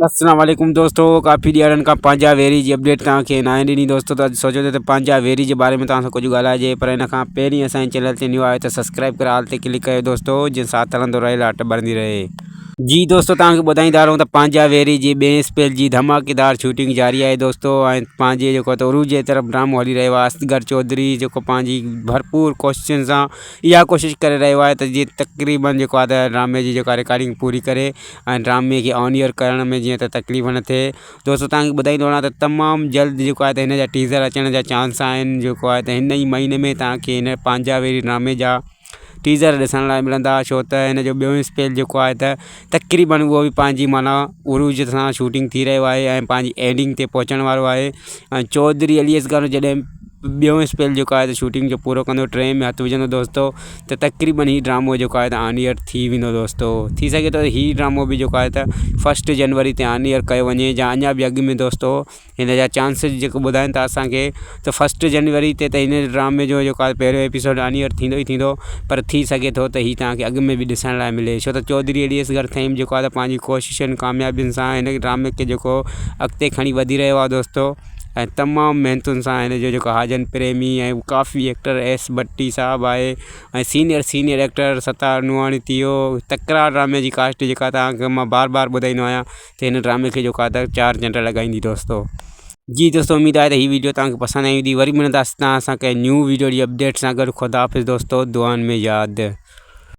अस्सलाम वालेकुम दोस्तों, काफ़ी ॾींहंनि खां पंहिंजा वेरी जी अपडेट तव्हांखे न आहे ॾिनी दोस्तों। त सोचो त पंहिंजा वेरी जे बारे में तव्हां सां कुझु ॻाल्हाइजे, पर इन खां पहिरीं असांजे चैनल ते न्यू आहे त सब्सक्राइब करे हाल ते क्लिक कयो दोस्तों, जीअं साथ हलंदो रहे, लाट ॿरंदी रहे। जी दोस्तों, तव्हांखे ॿुधाईंदा रहूं त पंहिंजा वेरी जी ॿिएं स्पेल जी धमाकेदार शूटिंग जारी आहे दोस्तों। ऐं पंहिंजे जेको त उरूज जे तरफ़ ड्रामो हली रहियो आहे। असगर चौधरी जेको पंहिंजी भरपूर कोशिशुनि सां इहा कोशिशि करे रहियो आहे त जीअं तक़रीबन जेको आहे त ड्रामे जी जेका रिकॉर्डिंग पूरी करे ऐं ड्रामे खे ऑन ईयर करण में जीअं त तकलीफ़ न थिए। दोस्तों तव्हांखे ॿुधाईंदो वञा त तमामु जल्द जेको आहे त हिन जा टीज़र अचण जा चांस आहिनि। जेको आहे त हिन ई महीने में तव्हांखे हिन पंहिंजा वेरी ड्रामे जा टीज़र ॾिसण लाइ मिलंदा, छो त हिन जो ॿियों स्पेल जेको आहे त तक़रीबन उहो बि पंहिंजी माना उरूज सां शूटिंग थी रहियो आहे ऐं पंहिंजी एंडिंग ते पहुचण वारो आहे। ऐं चौधरी अली असगर जॾहिं ॿियों स्पेल जेको आहे त शूटिंग जो पूरो कंदो, ट्रे में हथु विझंदो दोस्तों, त तक़रीबन हीउ ड्रामो जेको आहे त ऑन ईयर थी वेंदो दोस्तों। थी सघे थो हीउ ड्रामो बि जेको आहे त 1 जनवरी ते ऑन ईयर कयो वञे, या अञा बि अॻु में दोस्तों। हिन जा चांसिस जेको ॿुधाइनि था असांखे त 1 जनवरी ते त हिन ड्रामे जो जेको आहे पहिरियों एपिसोड ऑन ईयर थींदो ई थींदो, पर थी सघे थो त हीउ तव्हांखे अॻु में बि ॾिसण लाइ मिले, छो त चौधरी अली असगर थीम जेको आहे त पंहिंजी कोशिशुनि कामयाबियुनि सां हिन ड्रामे खे जेको अॻिते खणी वधी रहियो आहे दोस्तों। ऐं तमामु महिनतुनि सां हिन जो जेको हाजन प्रेमी ऐं काफ़ी एक्टर एस भट्टी साहबु आहे, ऐं सीनियर एक्टर सतार नूआणी थी वियो। तकरार ड्रामे जी कास्ट जेका तव्हांखे मां बार बार ॿुधाईंदो आहियां त हिन ड्रामे खे जेको आहे त 4 चंड लॻाईंदी दोस्तों। जी दोस्तों, उम्मीद आहे त हीअ वीडियो तव्हांखे पसंदि आई हूंदी। वरी मिलंदासीं तव्हां सां कंहिं न्यू वीडियो जी अपडेट सां गॾु। ख़ुदा हाफ़िज़ दोस्तों, दुआनि में यादि।